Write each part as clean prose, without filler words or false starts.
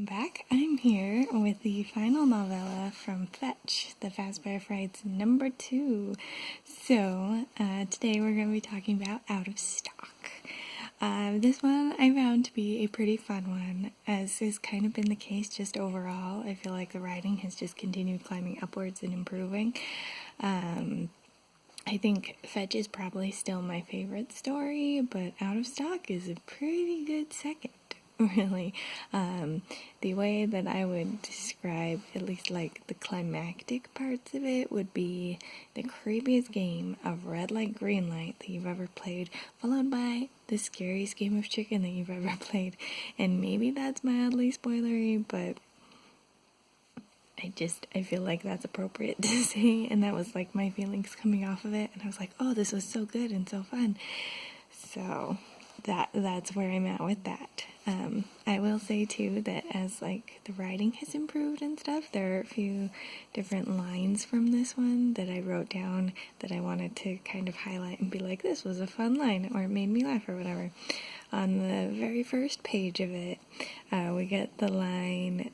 back. I'm here with the final novella from Fetch, the Fazbear Frights #2. So, today we're going to be talking about Out of Stock. This one I found to be a pretty fun one, as has kind of been the case just overall. I feel like the writing has just continued climbing upwards and improving. I think Fetch is probably still my favorite story, but Out of Stock is a pretty good second. Really. The way that I would describe at least like the climactic parts of it would be the creepiest game of red light, green light that you've ever played, followed by the scariest game of chicken that you've ever played. And maybe that's mildly spoilery, but I feel like that's appropriate to say, and that was like my feelings coming off of it, and I was like, oh, this was so good and so fun. So that's where I'm at with that. I will say too that as like the writing has improved and stuff, there are a few different lines from this one that I wrote down that I wanted to kind of highlight and be like, this was a fun line, or it made me laugh or whatever. On the very first page of it, we get the line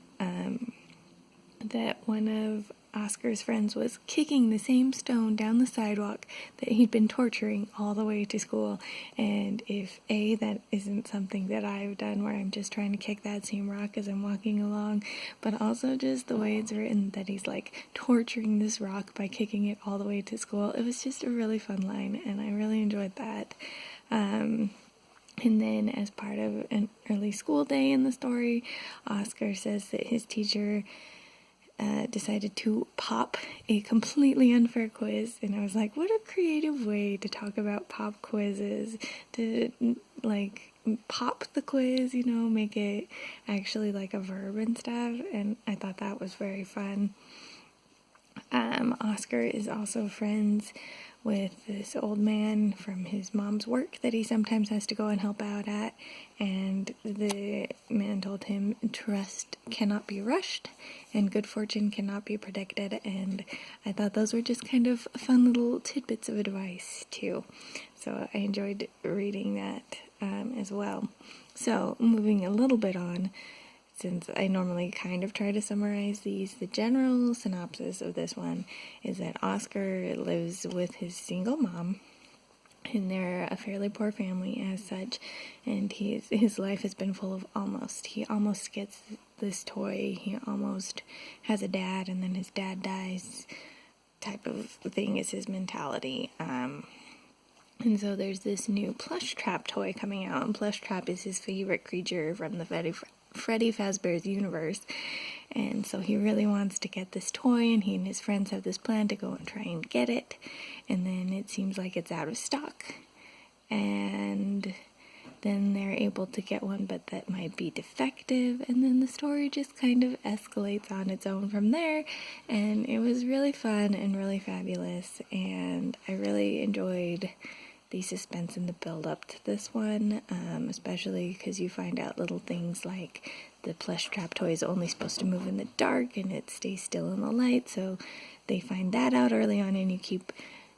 that one of Oscar's friends was kicking the same stone down the sidewalk that he'd been torturing all the way to school. And if that isn't something that I've done where I'm just trying to kick that same rock as I'm walking along, but also just the way it's written that he's like torturing this rock by kicking it all the way to school. It was just a really fun line, and I really enjoyed that. And then as part of an early school day in the story, Oscar says that his teacher decided to pop a completely unfair quiz, and I was like, what a creative way to talk about pop quizzes, to like pop the quiz, make it actually like a verb and stuff, and I thought that was very fun. Oscar is also friends with this old man from his mom's work that he sometimes has to go and help out at, and the man told him trust cannot be rushed and good fortune cannot be predicted, and I thought those were just kind of fun little tidbits of advice too, so I enjoyed reading that as well. So moving a little bit on, since I normally kind of try to summarize these, the general synopsis of this one is that Oscar lives with his single mom, and they're a fairly poor family as such, and his life has been full of almost. He almost gets this toy, he almost has a dad, and then his dad dies type of thing is his mentality. And so there's this new Plush Trap toy coming out, and Plush Trap is his favorite creature from the Freddy Fazbear's universe, and so he really wants to get this toy, and he and his friends have this plan to go and try and get it, and then it seems like it's out of stock, and then they're able to get one, but that might be defective, and then the story just kind of escalates on its own from there, and it was really fun and really fabulous, and I really enjoyed the suspense and the build up to this one, especially because you find out little things like the plush trap toy is only supposed to move in the dark and it stays still in the light, so they find that out early on, and you keep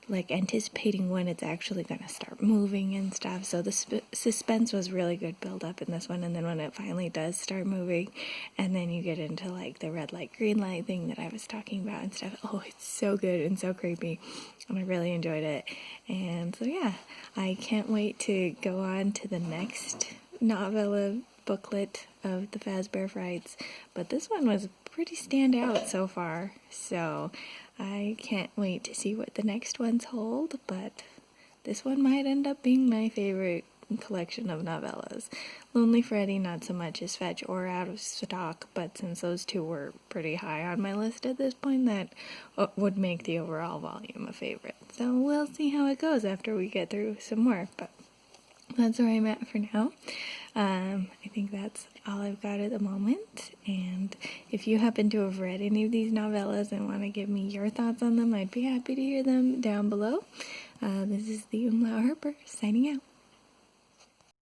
like anticipating when it's actually going to start moving and stuff. So the suspense was really good build up in this one, and then when it finally does start moving, and then you get into like the red light green light thing that I was talking about and stuff, oh, it's so good and so creepy, and I really enjoyed it. And so yeah, I can't wait to go on to the next novella booklet of the Fazbear Frights, but this one was pretty standout so far, so I can't wait to see what the next ones hold, but this one might end up being my favorite collection of novellas. Lonely Freddy not so much as Fetch or Out of Stock, but since those two were pretty high on my list at this point, that would make the overall volume a favorite. So we'll see how it goes after we get through some more, but that's where I'm at for now. I think that's all I've got at the moment, and if you happen to have read any of these novellas and want to give me your thoughts on them, I'd be happy to hear them down below. This is the Umlaut Herper signing out.